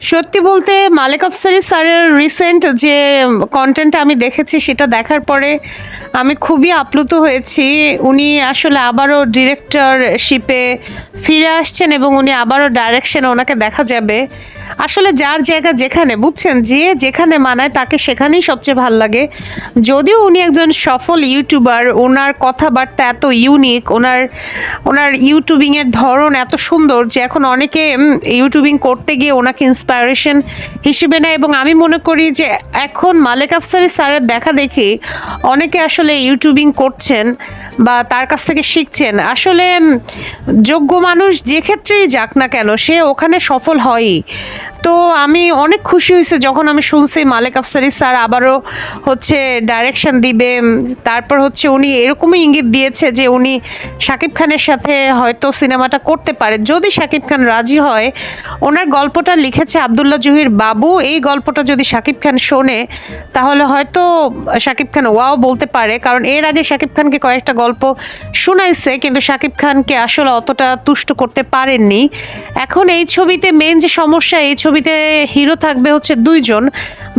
সত্যি বলতে মালেক আফসারি স্যারের রিসেন্ট যে কনটেন্ট আমি দেখেছি সেটা দেখার পরে আমি খুবই আপ্লুত হয়েছি। উনি আসলে আবারও ডিরেক্টরশিপে ফিরে আসছেন এবং উনি আবারও ডাইরেকশনে ওনাকে দেখা যাবে। আসলে যার জায়গা যেখানে বুঝছেন, যে যেখানে মানায় তাকে সেখানেই সবচেয়ে ভাল লাগে। যদিও উনি একজন সফল ইউটিউবার, ওনার কথাবার্তা এত ইউনিক, ওনার ইউটিউবিংয়ের ধরন এত সুন্দর যে এখন অনেকে ইউটিউবিং করতে গিয়ে ওনাকে ইন্সপায়ারেশন হিসেবে নেয়। এবং আমি মনে করি যে এখন মালেক আফসারি স্যারের দেখা দেখি অনেকে আসলে ইউটিউবিং করছেন বা তার কাছ থেকে শিখছেন। আসলে যোগ্য মানুষ যে ক্ষেত্রেই যাক না কেন সে ওখানে সফল হয়ই। তো আমি অনেক খুশি হয়েছে যখন আমি শুনছি মালেক আফসারি স্যার আবারও হচ্ছে ডাইরেকশন দিবে। তারপর হচ্ছে উনি এরকমই ইঙ্গিত দিয়েছে যে উনি শাকিব খানের সাথে হয়তো সিনেমাটা করতে পারে যদি শাকিব খান রাজি হয়। ওনার গল্পটা লিখেছে আবদুল্লাহ জহির বাবু। এই গল্পটা যদি শাকিব খান শোনে তাহলে হয়তো শাকিব খান ওয়াও বলতে পারে, কারণ এর আগে শাকিব খানকে কয়েকটা গল্প শোনাইছে কিন্তু শাকিব খানকে আসলে অতটা তুষ্ট করতে পারেননি। এখন এই ছবিতে মেন যে সমস্যা, এই ছবিতে হিরো থাকবে হচ্ছে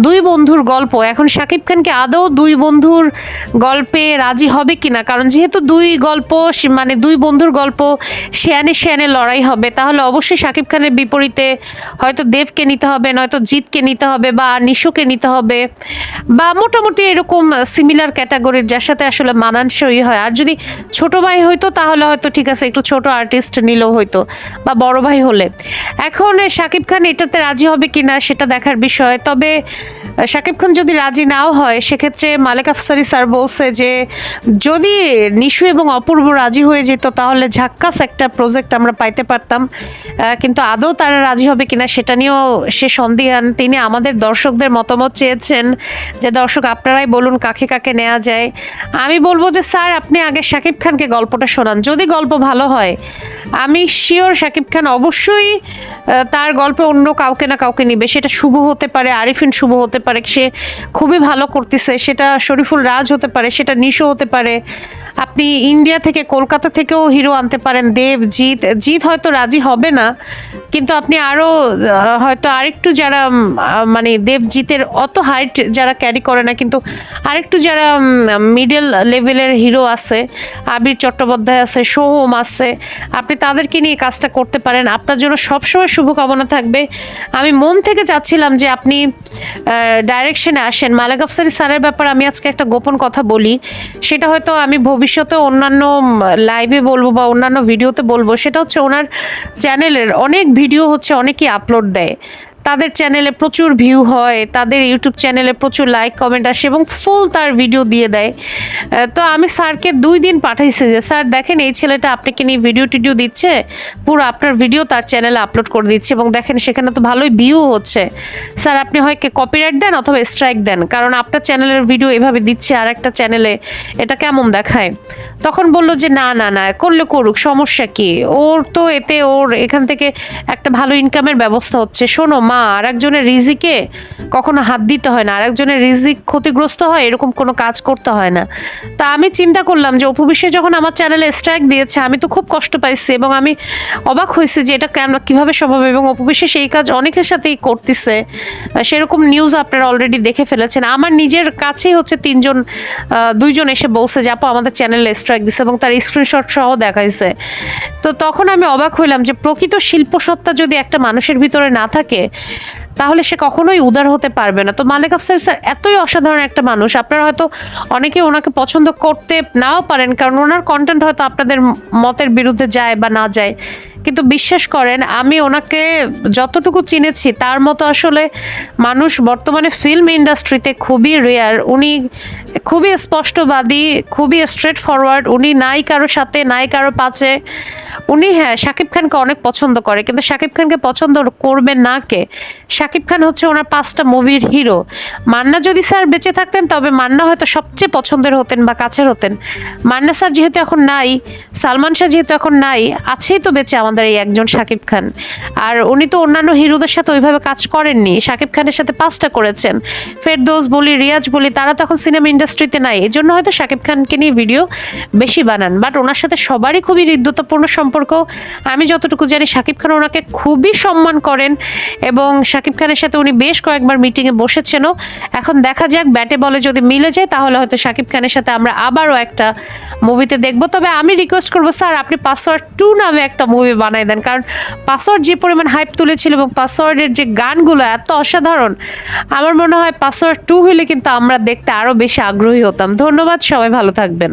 দুই বন্ধুর গল্প। এখন শাকিব খানকে আদৌ দুই বন্ধুর গল্পে রাজি হবে কিনা, কারণ যেহেতু দুই বন্ধুর গল্প শেয়ানে লড়াই হবে, তাহলে অবশ্যই শাকিব খানের বিপরীতে হয়তো দেবকে নিতে হবে, নয়তো জিতকে নিতে হবে বা নিশোকে নিতে হবে, বা মোটামুটি এরকম সিমিলার ক্যাটাগরির যার সাথে আসলে মানানসই হয়। আর যদি ছোট ভাই হইতো তাহলে হয়তো ঠিক আছে, একটু ছোট আর্টিস্ট নিলেও হইতো, বা বড় ভাই হলে। এখন শাকিব খান এটাতে রাজি হবে কিনা সেটা দেখার বিষয়। তবে শাকিব খান যদি রাজি নাও হয় সেক্ষেত্রে মালেক আফসারি স্যার বলছে যে যদি নিশু এবং অপূর্ব রাজি হয়ে যেত তাহলে ঝাক্কাস একটা প্রজেক্ট আমরা পাইতে পারতাম। কিন্তু আদৌ তারা রাজি হবে কিনা সেটা নিয়েও সে সন্দিহান। তিনি আমাদের দর্শকদের মতামত চেয়েছেন যে দর্শক আপনারাই বলুন কাকে কাকে নেওয়া যায়। আমি বলবো যে স্যার আপনি আগে শাকিব খানকে গল্পটা শোনান, যদি গল্প ভালো হয় আমি শিওর শাকিব খান অবশ্যই তার গল্পে অন্য কাউকে না কাউকে নিবে। সেটা শুভ হতে পারে, আরিফিন শুভ হতে পারে, সে খুবই ভালো করতেছে, সেটা শরীফুল রাজ হতে পারে, সেটা নিশো হতে পারে। আপনি ইন্ডিয়া থেকে কলকাতা থেকেও হিরো আনতে পারেন, দেব, জিৎ হয়তো রাজি হবে না, কিন্তু আপনি আরও হয়তো আরেকটু যারা মানে দেবজিতের অত হাইট যারা ক্যারি করে না কিন্তু আরেকটু যারা মিডল লেভেলের হিরো আছে, আবির চট্টোপাধ্যায় আছে, সোহম আছে, আপনি তাদেরকে নিয়ে কাজটা করতে পারেন। আপনার জন্য সবসময় শুভকামনা থাকবে। আমি মন থেকে চাচ্ছিলাম যে আপনি ডাইরেকশনে আসেন। মালেক আফসারি স্যারের ব্যাপারে আমি আজকে একটা গোপন কথা বলি, সেটা হয়তো আমি ভবিষ্যতে অন্যান্য লাইভে বলবো বা অন্যান্য ভিডিওতে বলবো। সেটা হচ্ছে ওনার চ্যানেলের অনেক ভিডিও হচ্ছে অনেকেই আপলোড দেয়, তাদের চ্যানেলে প্রচুর ভিউ হয়, তাদের ইউটিউব চ্যানেলে প্রচুর লাইক কমেন্ট আসে এবং ফুল তার ভিডিও দিয়ে দেয়। তো আমি স্যারকে 2 দিন পাঠাইছি যে স্যার দেখেন এই ছেলেটা আপনাকে নিয়ে ভিডিও টিডিও দিচ্ছে, পুরো আপনার ভিডিও তার চ্যানেলে আপলোড করে দিচ্ছে এবং দেখেন সেখানে তো ভালোই ভিউ হচ্ছে। স্যার আপনি হয় কপিরাইট দেন অথবা স্ট্রাইক দেন, কারণ আপনার চ্যানেলের ভিডিও এভাবে দিচ্ছে আর একটা চ্যানেলে, এটা কেমন দেখায়। তখন বললো যে না না না করলে করুক, সমস্যা কি, ওর তো এতে ওর এখান থেকে একটা ভালো ইনকামের ব্যবস্থা হচ্ছে। শোনো মা, আর একজনের রিজিকে কখনো হাত দিতে হয় না, আর একজনের রিজিক ক্ষতিগ্রস্ত হয় এরকম কোনো কাজ করতে হয় না। তা আমি চিন্তা করলাম যে অপু বিশ্বাস যখন আমার চ্যানেলে স্ট্রাইক দিয়েছে আমি তো খুব কষ্ট পাইছি এবং আমি অবাক হয়েছি যে এটা কেন, কিভাবে সম্ভব। এবং অপু বিশ্বাস এই কাজ অনেকের সাথেই করতেছে, সেরকম নিউজ আপনারা অলরেডি দেখে ফেলেছেন। আমার নিজের কাছেই হচ্ছে 2জন এসে বলছে যে আপু আমাদের চ্যানেলে স্ট্রাইক দিছে এবং তার স্ক্রিনশট সহ দেখাইছে। তো তখন আমি অবাক হইলাম যে প্রকৃত শিল্পসত্তা যদি একটা মানুষের ভিতরে না থাকে তাহলে সে কখনোই উদার হতে পারবে না। তো মালেক আফসারি স্যার এতই অসাধারণ একটা মানুষ, আপনারা হয়তো অনেকে ওনাকে পছন্দ করতে নাও পারেন কারণ ওনার কন্টেন্ট হয়তো আপনাদের মতের বিরুদ্ধে যায় বা না যায়, কিন্তু বিশ্বাস করেন আমি ওনাকে যতটুকু চিনেছি তার মতো আসলে মানুষ বর্তমানে ফিল্ম ইন্ডাস্ট্রিতে খুবই রেয়ার। উনি খুবই স্পষ্টবাদী, খুবই স্ট্রেট ফরওয়ার্ড, উনি নাই কারো সাথে নাই কারো পাশে। উনি হ্যাঁ শাকিব খানকে অনেক পছন্দ করে, কিন্তু শাকিব খানকে পছন্দ করবে না কে? শাকিব খান হচ্ছে ওনার 5টা মুভির হিরো। মান্না যদি স্যার বেঁচে থাকতেন তবে মান্না হয়তো সবচেয়ে পছন্দের হতেন বা কাছের হতেন। মান্না স্যার যেহেতু এখন নাই, সালমান শাহ যেহেতু এখন নাই, আছেই তো বেঁচে আমাদের এই একজন শাকিব খান। আর উনি তো অন্যান্য হিরোদের সাথে ওইভাবে কাজ করেননি, শাকিব খানের সাথে 5টা করেছেন। ফেরদৌস বলি, রিয়াজ বলি, তারা তখন সিনেমা ইন্ডাস্ট্রিতে নাই, এজন্য হয়তো শাকিব খানকে নিয়ে ভিডিও বেশি বানান। বাট ওনার সাথে সবারই খুবই হৃদ্যতাপূর্ণ সম্পর্ক সম্পর্ক। আমি যতটুকু জানি শাকিব খান ওনাকে খুবই সম্মান করেন এবং শাকিব খানের সাথে উনি বেশ কয়েকবার মিটিংয়ে বসেছেনও। এখন দেখা যাক ব্যাটে বলে যদি মিলে যায় তাহলে হয়তো শাকিব খানের সাথে আমরা আবারও একটা মুভিতে দেখবো। তবে আমি রিকোয়েস্ট করবো স্যার আপনি পাসওয়ার্ড 2 নামে একটা মুভি বানাই দেন, কারণ পাসওয়ার্ড যে পরিমাণ হাইপ তুলেছিল এবং পাসওয়ার্ডের যে গানগুলো এত অসাধারণ, আমার মনে হয় পাসওয়ার্ড 2 হলে কিন্তু আমরা দেখতে আরো বেশি আগ্রহী হতাম। ধন্যবাদ, সবাই ভালো থাকবেন।